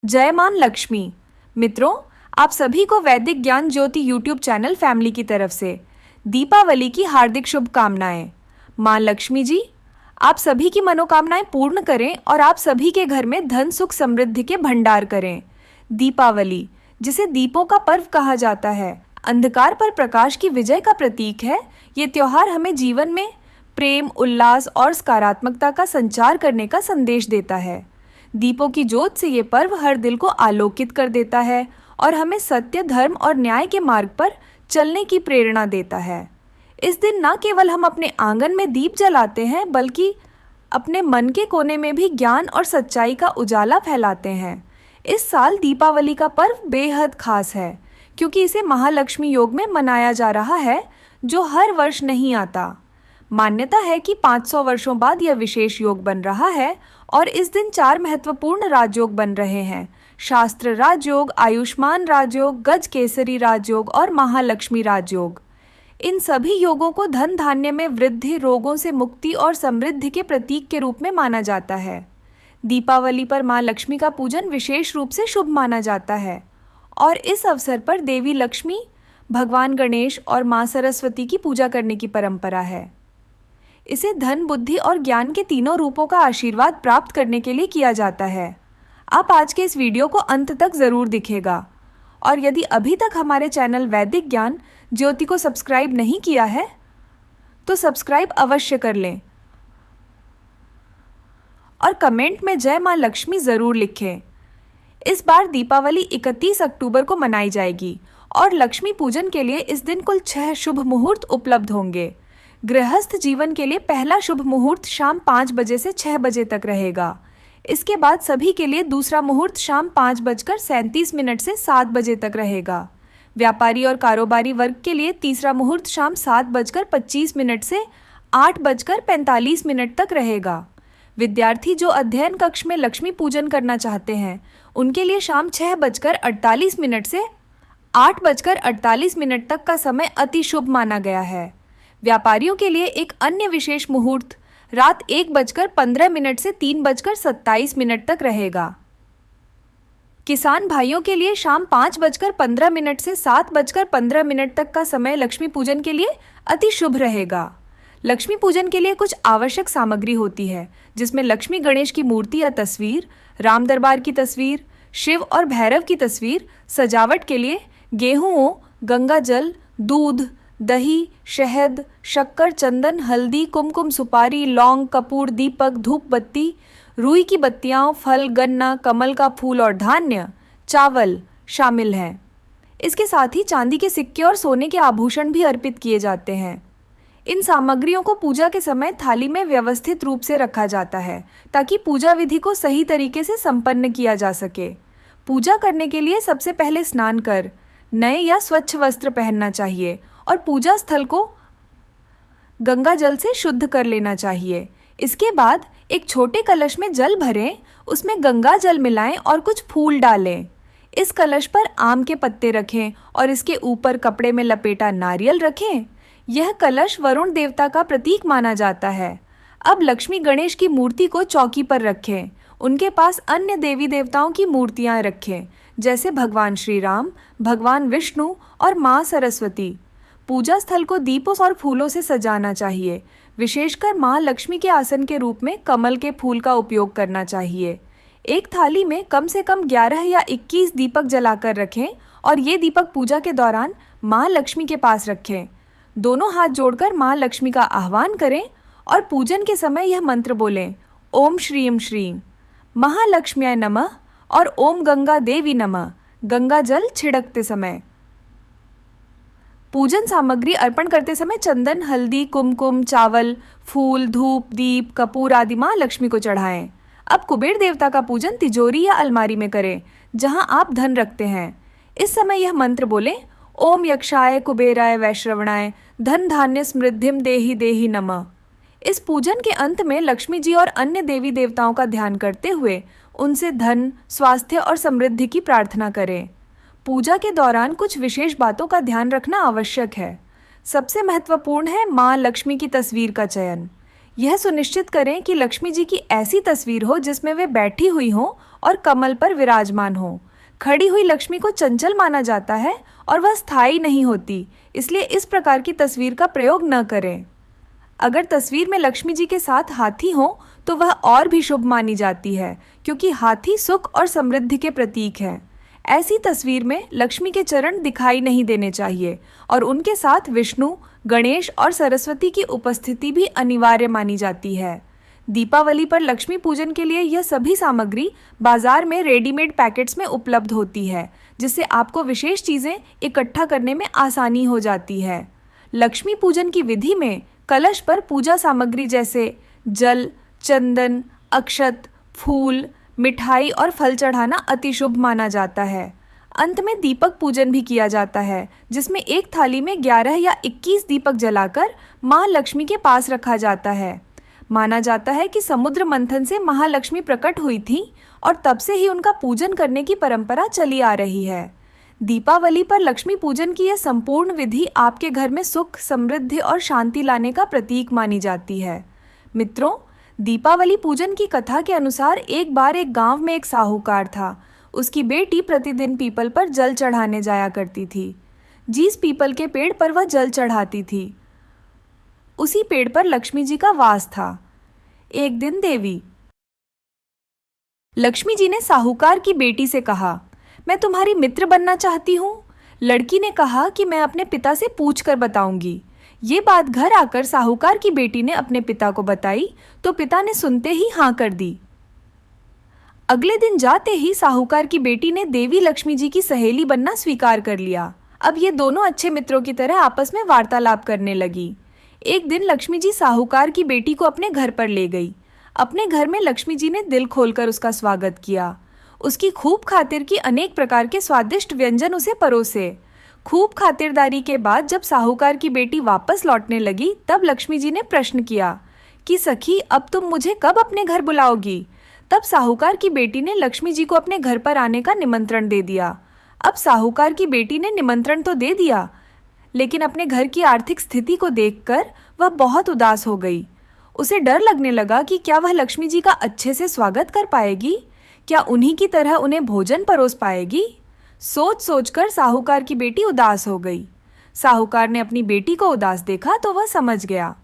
जय मान लक्ष्मी। मित्रों, आप सभी को वैदिक ज्ञान ज्योति यूट्यूब चैनल फैमिली की तरफ से दीपावली की हार्दिक शुभकामनाएं। मां लक्ष्मी जी आप सभी की मनोकामनाएं पूर्ण करें और आप सभी के घर में धन सुख समृद्धि के भंडार करें। दीपावली, जिसे दीपों का पर्व कहा जाता है, अंधकार पर प्रकाश की विजय का प्रतीक है। ये त्योहार हमें जीवन में प्रेम, उल्लास और सकारात्मकता का संचार करने का संदेश देता है। दीपों की ज्योत से ये पर्व हर दिल को आलोकित कर देता है और हमें सत्य, धर्म और न्याय के मार्ग पर चलने की प्रेरणा देता है। इस दिन न केवल हम अपने आंगन में दीप जलाते हैं, बल्कि अपने मन के कोने में भी ज्ञान और सच्चाई का उजाला फैलाते हैं। इस साल दीपावली का पर्व बेहद खास है, क्योंकि इसे महालक्ष्मी योग में मनाया जा रहा है, जो हर वर्ष नहीं आता। मान्यता है कि 500 वर्षों बाद यह विशेष योग बन रहा है और इस दिन 4 महत्वपूर्ण राजयोग बन रहे हैं: शास्त्र राजयोग, आयुष्मान राजयोग, गज केसरी राजयोग और महालक्ष्मी राजयोग। इन सभी योगों को धन धान्य में वृद्धि, रोगों से मुक्ति और समृद्धि के प्रतीक के रूप में माना जाता है। दीपावली पर मां लक्ष्मी का पूजन विशेष रूप से शुभ माना जाता है और इस अवसर पर देवी लक्ष्मी, भगवान गणेश और मां सरस्वती की पूजा करने की परंपरा है। इसे धन, बुद्धि और ज्ञान के तीनों रूपों का आशीर्वाद प्राप्त करने के लिए किया जाता है। आप आज के इस वीडियो को अंत तक ज़रूर दिखेगा और यदि अभी तक हमारे चैनल वैदिक ज्ञान ज्योति को सब्सक्राइब नहीं किया है तो सब्सक्राइब अवश्य कर लें और कमेंट में जय मां लक्ष्मी ज़रूर लिखें। इस बार दीपावली 31 अक्टूबर को मनाई जाएगी और लक्ष्मी पूजन के लिए इस दिन कुल 6 शुभ मुहूर्त उपलब्ध होंगे। गृहस्थ जीवन के लिए पहला शुभ मुहूर्त शाम 5 बजे से 6 बजे तक रहेगा। इसके बाद सभी के लिए दूसरा मुहूर्त शाम 5:37 से 7 बजे तक रहेगा। व्यापारी और कारोबारी वर्ग के लिए तीसरा मुहूर्त शाम 7:25 से 8:45 तक रहेगा। विद्यार्थी जो अध्ययन कक्ष में लक्ष्मी पूजन करना चाहते हैं, उनके लिए शाम 6:48 से 8:48 तक का समय अति शुभ माना गया है। व्यापारियों के लिए एक अन्य विशेष मुहूर्त रात 1:15 से 3:27 तक रहेगा। किसान भाइयों के लिए शाम 5:15 से 7:15 तक का समय लक्ष्मी पूजन के लिए अति शुभ रहेगा। लक्ष्मी पूजन के लिए कुछ आवश्यक सामग्री होती है, जिसमें लक्ष्मी गणेश की मूर्ति या तस्वीर, राम दरबार की तस्वीर, शिव और भैरव की तस्वीर, सजावट के लिए गेहूं, गंगा जल, दूध, दही, शहद, शक्कर, चंदन, हल्दी, कुमकुम, सुपारी, लौंग, कपूर, दीपक, धूप बत्ती, रुई की बत्तियां, फल, गन्ना, कमल का फूल और धान्य, चावल शामिल हैं। इसके साथ ही चांदी के सिक्के और सोने के आभूषण भी अर्पित किए जाते हैं। इन सामग्रियों को पूजा के समय थाली में व्यवस्थित रूप से रखा जाता है, ताकि पूजा विधि को सही तरीके से संपन्न किया जा सके। पूजा करने के लिए सबसे पहले स्नान कर नए या स्वच्छ वस्त्र पहनना चाहिए और पूजा स्थल को गंगा जल से शुद्ध कर लेना चाहिए। इसके बाद एक छोटे कलश में जल भरें, उसमें गंगा जल मिलाएं और कुछ फूल डालें। इस कलश पर आम के पत्ते रखें और इसके ऊपर कपड़े में लपेटा नारियल रखें। यह कलश वरुण देवता का प्रतीक माना जाता है। अब लक्ष्मी गणेश की मूर्ति को चौकी पर रखें। उनके पास अन्य देवी देवताओं की मूर्तियां रखें, जैसे भगवान श्री राम, भगवान विष्णु और माँ सरस्वती। पूजा स्थल को दीपों और फूलों से सजाना चाहिए। विशेषकर माँ लक्ष्मी के आसन के रूप में कमल के फूल का उपयोग करना चाहिए। एक थाली में कम से कम 11 या 21 दीपक जलाकर रखें और ये दीपक पूजा के दौरान माँ लक्ष्मी के पास रखें। दोनों हाथ जोड़कर माँ लक्ष्मी का आह्वान करें और पूजन के समय यह मंत्र बोलें: ओम श्रीम श्रीम महालक्ष्म्याय नमः और ओम गंगा देवी नमः, गंगा जल छिड़कते समय। पूजन सामग्री अर्पण करते समय चंदन, हल्दी, कुमकुम, चावल, फूल, धूप, दीप, कपूर आदि माँ लक्ष्मी को चढ़ाएं। अब कुबेर देवता का पूजन तिजोरी या अलमारी में करें, जहां आप धन रखते हैं। इस समय यह मंत्र बोलें: ओम यक्षाय कुबेराय वैश्रवणाय धन धान्य समृद्धिम देहि देहि नमः। इस पूजन के अंत में लक्ष्मी जी और अन्य देवी देवताओं का ध्यान करते हुए उनसे धन, स्वास्थ्य और समृद्धि की प्रार्थना करें। पूजा के दौरान कुछ विशेष बातों का ध्यान रखना आवश्यक है। सबसे महत्वपूर्ण है माँ लक्ष्मी की तस्वीर का चयन। यह सुनिश्चित करें कि लक्ष्मी जी की ऐसी तस्वीर हो जिसमें वे बैठी हुई हों और कमल पर विराजमान हो। खड़ी हुई लक्ष्मी को चंचल माना जाता है और वह स्थायी नहीं होती, इसलिए इस प्रकार की तस्वीर का प्रयोग न करें। अगर तस्वीर में लक्ष्मी जी के साथ हाथी हो तो वह और भी शुभ मानी जाती है, क्योंकि हाथी सुख और समृद्धि के प्रतीक है। ऐसी तस्वीर में लक्ष्मी के चरण दिखाई नहीं देने चाहिए और उनके साथ विष्णु, गणेश और सरस्वती की उपस्थिति भी अनिवार्य मानी जाती है। दीपावली पर लक्ष्मी पूजन के लिए यह सभी सामग्री बाजार में रेडीमेड पैकेट्स में उपलब्ध होती है, जिससे आपको विशेष चीज़ें इकट्ठा करने में आसानी हो जाती है। लक्ष्मी पूजन की विधि में कलश पर पूजा सामग्री जैसे जल, चंदन, अक्षत, फूल, मिठाई और फल चढ़ाना अति शुभ माना जाता है। अंत में दीपक पूजन भी किया जाता है, जिसमें एक थाली में 11 या 21 दीपक जलाकर माँ लक्ष्मी के पास रखा जाता है। माना जाता है कि समुद्र मंथन से महालक्ष्मी प्रकट हुई थी और तब से ही उनका पूजन करने की परंपरा चली आ रही है। दीपावली पर लक्ष्मी पूजन की यह संपूर्ण विधि आपके घर में सुख, समृद्धि और शांति लाने का प्रतीक मानी जाती है। मित्रों, दीपावली पूजन की कथा के अनुसार एक बार एक गांव में एक साहूकार था। उसकी बेटी प्रतिदिन पीपल पर जल चढ़ाने जाया करती थी। जिस पीपल के पेड़ पर वह जल चढ़ाती थी, उसी पेड़ पर लक्ष्मी जी का वास था। एक दिन देवी लक्ष्मी जी ने साहूकार की बेटी से कहा, मैं तुम्हारी मित्र बनना चाहती हूँ। लड़की ने कहा कि मैं अपने पिता से पूछकर बताऊंगी। ये बात घर आकर साहूकार की बेटी ने अपने पिता को बताई तो पिता ने सुनते ही हाँ कर दी। अगले दिन जाते ही साहूकार की बेटी ने देवी लक्ष्मी जी की सहेली बनना स्वीकार कर लिया। अब ये दोनों अच्छे मित्रों की तरह आपस में वार्तालाप करने लगी। एक दिन लक्ष्मी जी साहूकार की बेटी को अपने घर पर ले गई। अपने घर में लक्ष्मी जी ने दिल खोलकर उसका स्वागत किया। उसकी खूब खातिर की अनेक प्रकार के स्वादिष्ट व्यंजन उसे परोसे। खूब खातिरदारी के बाद जब साहूकार की बेटी वापस लौटने लगी, तब लक्ष्मी जी ने प्रश्न किया कि सखी, अब तुम मुझे कब अपने घर बुलाओगी? तब साहूकार की बेटी ने लक्ष्मी जी को अपने घर पर आने का निमंत्रण दे दिया। अब साहूकार की बेटी ने निमंत्रण तो दे दिया, लेकिन अपने घर की आर्थिक स्थिति को देखकर वह बहुत उदास हो गई। उसे डर लगने लगा कि क्या वह लक्ष्मी जी का अच्छे से स्वागत कर पाएगी, क्या उन्हीं की तरह उन्हें भोजन परोस पाएगी। सोच सोचकर साहूकार की बेटी उदास हो गई। साहूकार ने अपनी बेटी को उदास देखा तो वह समझ गया।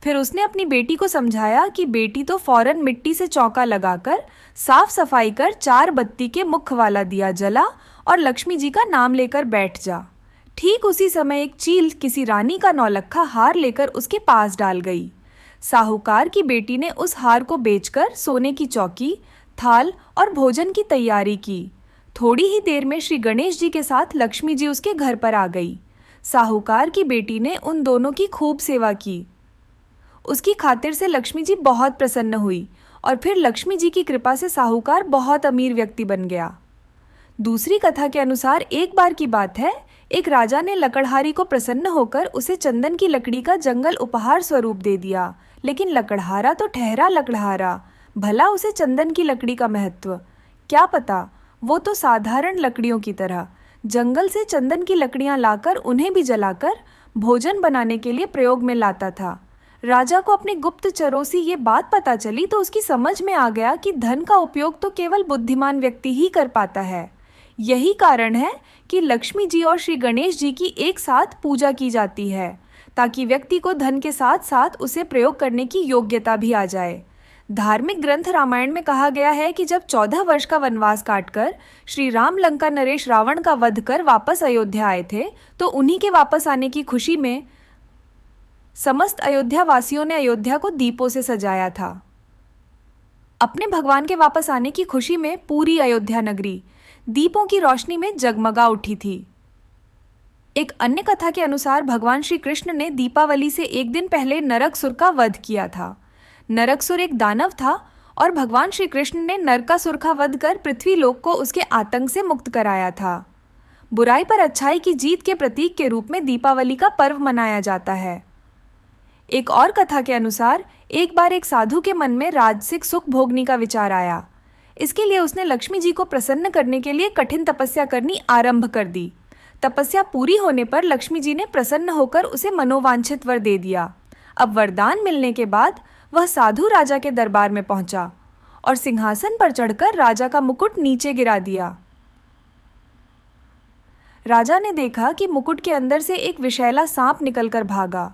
फिर उसने अपनी बेटी को समझाया कि बेटी तो फौरन मिट्टी से चौका लगाकर साफ सफाई कर 4 बत्ती के मुख वाला दिया जला और लक्ष्मी जी का नाम लेकर बैठ जा। ठीक उसी समय एक चील किसी रानी का नौलखा हार लेकर उसके पास डाल गई। साहूकार की बेटी ने उस हार को बेचकर सोने की चौकी, थाल और भोजन की तैयारी की। थोड़ी ही देर में श्री गणेश जी के साथ लक्ष्मी जी उसके घर पर आ गई। साहूकार की बेटी ने उन दोनों की खूब सेवा की। उसकी खातिर से लक्ष्मी जी बहुत प्रसन्न हुई और फिर लक्ष्मी जी की कृपा से साहूकार बहुत अमीर व्यक्ति बन गया। दूसरी कथा के अनुसार एक बार की बात है, एक राजा ने लकड़हारी को प्रसन्न होकर उसे चंदन की लकड़ी का जंगल उपहार स्वरूप दे दिया। लेकिन लकड़हारा तो ठहरा लकड़हारा, भला उसे चंदन की लकड़ी का महत्व क्या पता। वो तो साधारण लकड़ियों की तरह जंगल से चंदन की लकड़ियां लाकर उन्हें भी जलाकर भोजन बनाने के लिए प्रयोग में लाता था। राजा को अपने गुप्तचरों से ये बात पता चली तो उसकी समझ में आ गया कि धन का उपयोग तो केवल बुद्धिमान व्यक्ति ही कर पाता है। यही कारण है कि लक्ष्मी जी और श्री गणेश जी की एक साथ पूजा की जाती है, ताकि व्यक्ति को धन के साथ साथ उसे प्रयोग करने की योग्यता भी आ जाए। धार्मिक ग्रंथ रामायण में कहा गया है कि जब 14 वर्ष का वनवास काटकर श्री राम लंका नरेश रावण का वध कर वापस अयोध्या आए थे, तो उन्हीं के वापस आने की खुशी में समस्त अयोध्या वासियों ने अयोध्या को दीपों से सजाया था। अपने भगवान के वापस आने की खुशी में पूरी अयोध्या नगरी दीपों की रोशनी में जगमगा उठी थी। एक अन्य कथा के अनुसार भगवान श्री कृष्ण ने दीपावली से एक दिन पहले नरकासुर का वध किया था। नरकासुर एक दानव था और भगवान श्री कृष्ण ने नरकासुर का वध कर पृथ्वी लोक को उसके आतंक से मुक्त कराया था। बुराई पर अच्छाई की जीत के प्रतीक के रूप में दीपावली का पर्व मनाया जाता है। एक और कथा के अनुसार एक बार एक साधु के मन में राजसिक सुख भोगने का विचार आया। इसके लिए उसने लक्ष्मी जी को प्रसन्न करने के लिए कठिन तपस्या करनी आरंभ कर दी। तपस्या पूरी होने पर लक्ष्मी जी ने प्रसन्न होकर उसे मनोवांछित वर दे दिया। अब वरदान मिलने के बाद वह साधु राजा के दरबार में पहुंचा और सिंहासन पर चढ़कर राजा का मुकुट नीचे गिरा दिया। राजा ने देखा कि मुकुट के अंदर से एक विषैला सांप निकलकर भागा।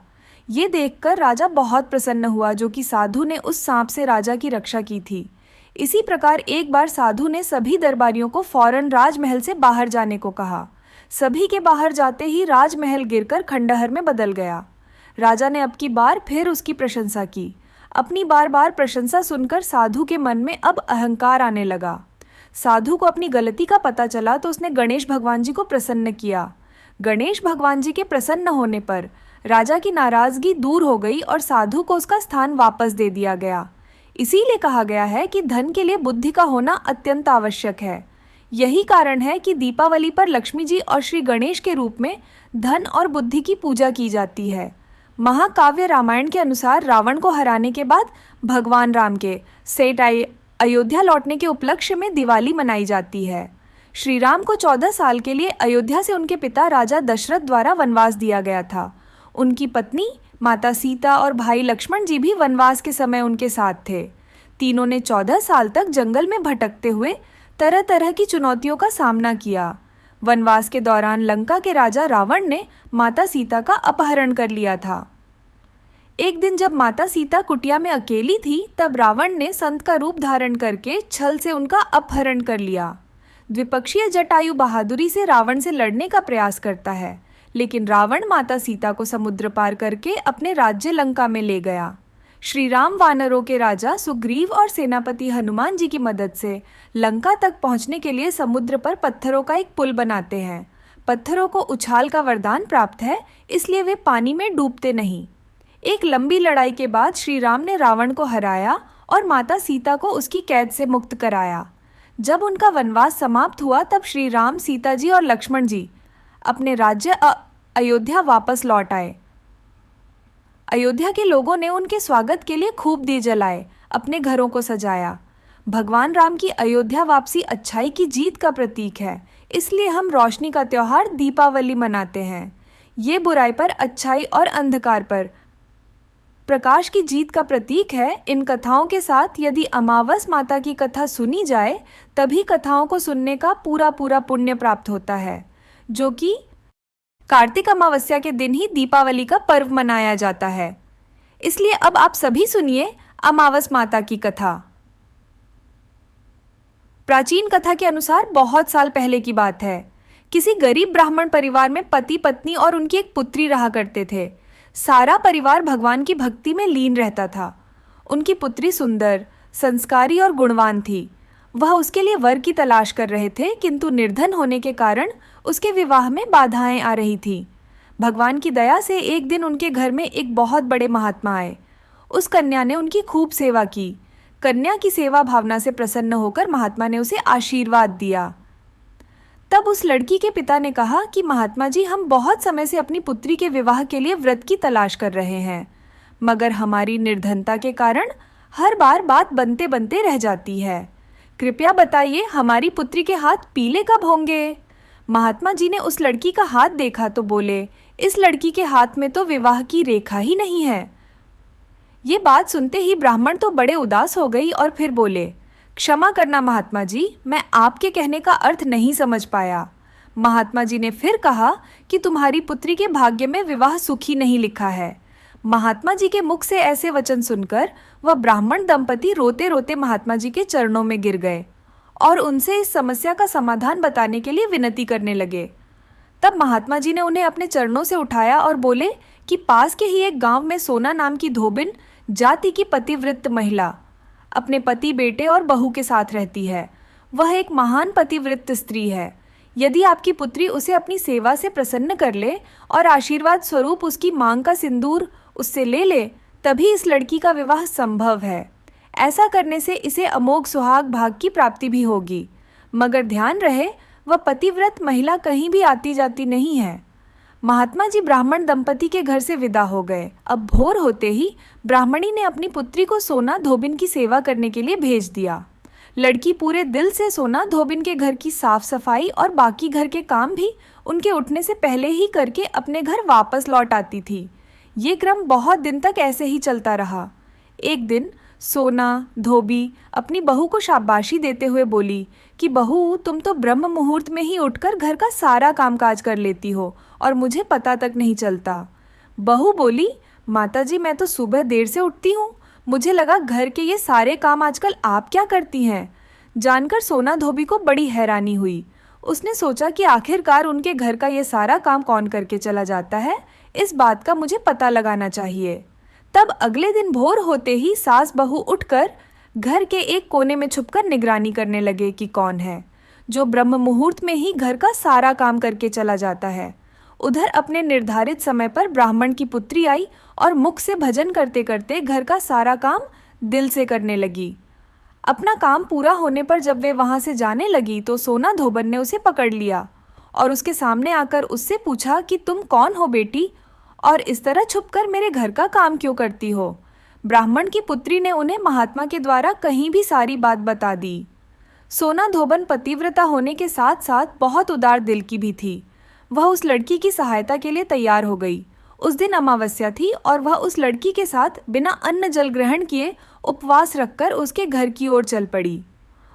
ये देखकर राजा बहुत प्रसन्न हुआ, जो कि साधु ने उस सांप से राजा की रक्षा की थी। इसी प्रकार एक बार साधु ने सभी दरबारियों को फौरन राजमहल से बाहर जाने को कहा। सभी के बाहर जाते ही राजमहल गिरकर खंडहर में बदल गया। राजा ने अब की बार फिर उसकी प्रशंसा की। अपनी बार बार प्रशंसा सुनकर साधु के मन में अब अहंकार आने लगा। साधु को अपनी गलती का पता चला तो उसने गणेश भगवान जी को प्रसन्न किया। गणेश भगवान जी के प्रसन्न होने पर राजा की नाराजगी दूर हो गई और साधु को उसका स्थान वापस दे दिया गया। इसीलिए कहा गया है कि धन के लिए बुद्धि का होना अत्यंत आवश्यक है। यही कारण है कि दीपावली पर लक्ष्मी जी और श्री गणेश के रूप में धन और बुद्धि की पूजा की जाती है। महाकाव्य रामायण के अनुसार रावण को हराने के बाद भगवान राम के सेठ अयोध्या लौटने के उपलक्ष्य में दिवाली मनाई जाती है। श्री राम को 14 साल के लिए अयोध्या से उनके पिता राजा दशरथ द्वारा वनवास दिया गया था। उनकी पत्नी माता सीता और भाई लक्ष्मण जी भी वनवास के समय उनके साथ थे। तीनों ने 14 साल तक जंगल में भटकते हुए तरह तरह की चुनौतियों का सामना किया। वनवास के दौरान लंका के राजा रावण ने माता सीता का अपहरण कर लिया था। एक दिन जब माता सीता कुटिया में अकेली थी, तब रावण ने संत का रूप धारण करके छल से उनका अपहरण कर लिया। द्विपक्षीय जटायु बहादुरी से रावण से लड़ने का प्रयास करता है, लेकिन रावण माता सीता को समुद्र पार करके अपने राज्य लंका में ले गया। श्री राम वानरों के राजा सुग्रीव और सेनापति हनुमान जी की मदद से लंका तक पहुंचने के लिए समुद्र पर पत्थरों का एक पुल बनाते हैं। पत्थरों को उछाल का वरदान प्राप्त है, इसलिए वे पानी में डूबते नहीं। एक लंबी लड़ाई के बाद श्री राम ने रावण को हराया और माता सीता को उसकी कैद से मुक्त कराया। जब उनका वनवास समाप्त हुआ, तब श्री राम, सीता जी और लक्ष्मण जी अपने राज्य अयोध्या वापस लौट आए। अयोध्या के लोगों ने उनके स्वागत के लिए खूब दिए जलाए, अपने घरों को सजाया। भगवान राम की अयोध्या वापसी अच्छाई की जीत का प्रतीक है, इसलिए हम रोशनी का त्योहार दीपावली मनाते हैं। ये बुराई पर अच्छाई और अंधकार पर प्रकाश की जीत का प्रतीक है। इन कथाओं के साथ यदि अमावस माता की कथा सुनी जाए, तभी कथाओं को सुनने का पूरा पुण्य प्राप्त होता है, जो कि कार्तिक अमावस्या के दिन ही दीपावली का पर्व मनाया जाता है। इसलिए अब आप सभी सुनिए अमावस माता की कथा। प्राचीन कथा के अनुसार बहुत साल पहले की बात है। किसी गरीब ब्राह्मण परिवार में पति, पत्नी और उनकी एक पुत्री रहा करते थे। सारा परिवार भगवान की भक्ति में लीन रहता था। उनकी पुत्री सुंदर, संस्कारी और गुणवान थी। वह उसके लिए वर की तलाश कर रहे थे, किंतु निर्धन होने के कारण उसके विवाह में बाधाएं आ रही थी। भगवान की दया से एक दिन उनके घर में एक बहुत बड़े महात्मा आए। उस कन्या ने उनकी खूब सेवा की। कन्या की सेवा भावना से प्रसन्न होकर महात्मा ने उसे आशीर्वाद दिया। तब उस लड़की के पिता ने कहा कि महात्मा जी, हम बहुत समय से अपनी पुत्री के विवाह के लिए व्रत की तलाश कर रहे हैं, मगर हमारी निर्धनता के कारण हर बार बात बनते बनते रह जाती है। कृपया बताइए, हमारी पुत्री के हाथ पीले कब होंगे? महात्मा जी ने उस लड़की का हाथ देखा तो बोले, इस लड़की के हाथ में तो विवाह की रेखा ही नहीं है। ये बात सुनते ही ब्राह्मण तो बड़े उदास हो गई और फिर बोले, क्षमा करना महात्मा जी, मैं आपके कहने का अर्थ नहीं समझ पाया। महात्मा जी ने फिर कहा कि तुम्हारी पुत्री के भाग्य में विवाह सुखी नहीं लिखा है। महात्मा जी के मुख से ऐसे वचन सुनकर वह ब्राह्मण दंपति रोते रोते महात्मा जी के चरणों में गिर गए और उनसे इस समस्या का समाधान बताने के लिए विनती करने लगे। तब महात्मा जी ने उन्हें अपने चरणों से उठाया और बोले कि पास के ही एक गांव में सोना नाम की धोबिन जाति की पतिव्रत महिला अपने पति, बेटे और बहू के साथ रहती है। वह एक महान पतिव्रत स्त्री है। यदि आपकी पुत्री उसे अपनी सेवा से प्रसन्न कर ले और आशीर्वाद स्वरूप उसकी मांग का सिंदूर उससे ले ले, तभी इस लड़की का विवाह संभव है। ऐसा करने से इसे अमोघ सुहाग भाग की प्राप्ति भी होगी। मगर ध्यान रहे, वह पतिव्रत महिला कहीं भी आती जाती नहीं है। महात्मा जी ब्राह्मण दंपति के घर से विदा हो गए। अब भोर होते ही ब्राह्मणी ने अपनी पुत्री को सोना धोबिन की सेवा करने के लिए भेज दिया। लड़की पूरे दिल से सोना धोबिन के घर की साफ सफाई और बाकी घर के काम भी उनके उठने से पहले ही करके अपने घर वापस लौट आती थी। ये क्रम बहुत दिन तक ऐसे ही चलता रहा। एक दिन सोना धोबी अपनी बहू को शाबाशी देते हुए बोली कि बहू, तुम तो ब्रह्म मुहूर्त में ही उठकर घर का सारा कामकाज कर लेती हो और मुझे पता तक नहीं चलता। बहू बोली, माताजी, मैं तो सुबह देर से उठती हूँ, मुझे लगा घर के ये सारे काम आजकल आप क्या करती हैं। जानकर सोना धोबी को बड़ी हैरानी हुई। उसने सोचा कि आखिरकार उनके घर का ये सारा काम कौन करके चला जाता है, इस बात का मुझे पता लगाना चाहिए। तब अगले दिन भोर होते ही सास बहू उठकर घर के एक कोने में छुपकर निगरानी करने लगे कि कौन है जो ब्रह्म मुहूर्त में ही घर का सारा काम करके चला जाता है। उधर अपने निर्धारित समय पर ब्राह्मण की पुत्री आई और मुख से भजन करते करते घर का सारा काम दिल से करने लगी। अपना काम पूरा होने पर जब वे वहां से जाने लगी तो सोना धोबन ने उसे पकड़ लिया और उसके सामने आकर उससे पूछा कि तुम कौन हो बेटी, और इस तरह छुपकर मेरे घर का काम क्यों करती हो। ब्राह्मण की पुत्री ने उन्हें महात्मा के द्वारा कहीं भी सारी बात बता दी। सोना धोबन पतिव्रता होने के साथ साथ बहुत उदार दिल की भी थी। वह उस लड़की की सहायता के लिए तैयार हो गई। उस दिन अमावस्या थी और वह उस लड़की के साथ बिना अन्न जल ग्रहण किए उपवास रखकर उसके घर की ओर चल पड़ी।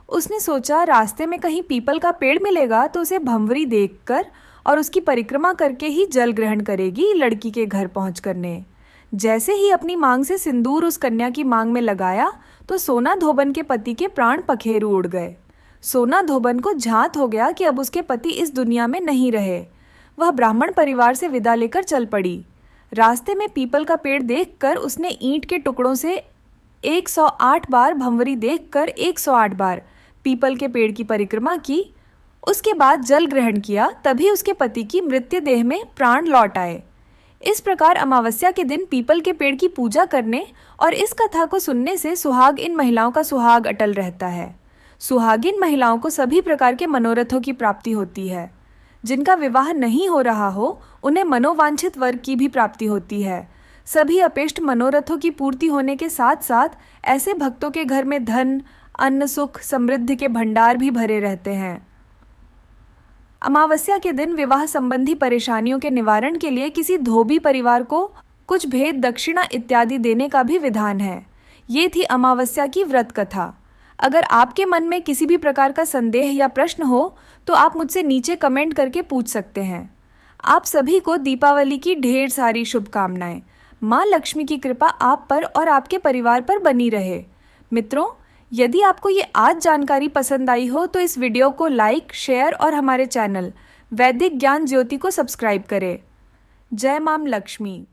उसने सोचा रास्ते में कहीं पीपल का पेड़ मिलेगा तो उसे भंवरी देखकर और उसकी परिक्रमा करके ही जल ग्रहण करेगी लड़की के घर पहुँच करने। जैसे ही अपनी मांग से सिंदूर उस कन्या की मांग में लगाया तो सोना धोबन के पति के प्राण पखेरु उड़ गए। सोना धोबन को झांत हो गया कि अब उसके पति इस दुनिया में नहीं रहे। वह ब्राह्मण परिवार से विदा लेकर चल पड़ी। रास्ते में पीपल का पेड़ देखकर उसने ईंट के टुकड़ों से 108 बार भंवरी देखकर 108 बार पीपल के पेड़ की परिक्रमा की। उसके बाद जल ग्रहण किया, तभी उसके पति की मृत्यु देह में प्राण लौट आए। इस प्रकार अमावस्या के दिन पीपल के पेड़ की पूजा करने और इस कथा को सुनने से सुहाग इन महिलाओं का सुहाग अटल रहता है। सुहागिन महिलाओं को सभी प्रकार के मनोरथों की प्राप्ति होती है। जिनका विवाह नहीं हो रहा हो उन्हें मनोवांछित वर की भी प्राप्ति होती है। सभी अपेष्ट मनोरथों की पूर्ति होने के साथ साथ ऐसे भक्तों के घर में धन, अन्न, सुख, समृद्धि के भंडार भी भरे रहते हैं। अमावस्या के दिन विवाह संबंधी परेशानियों के निवारण के लिए किसी धोबी परिवार को कुछ भेद, दक्षिणा इत्यादि देने का भी विधान है। ये थी अमावस्या की व्रत कथा। अगर आपके मन में किसी भी प्रकार का संदेह या प्रश्न हो तो आप मुझसे नीचे कमेंट करके पूछ सकते हैं। आप सभी को दीपावली की ढेर सारी शुभकामनाएं। माँ लक्ष्मी की कृपा आप पर और आपके परिवार पर बनी रहे। मित्रों, यदि आपको ये आज जानकारी पसंद आई हो तो इस वीडियो को लाइक, शेयर और हमारे चैनल वैदिक ज्ञान ज्योति को सब्सक्राइब करें। जय मां लक्ष्मी।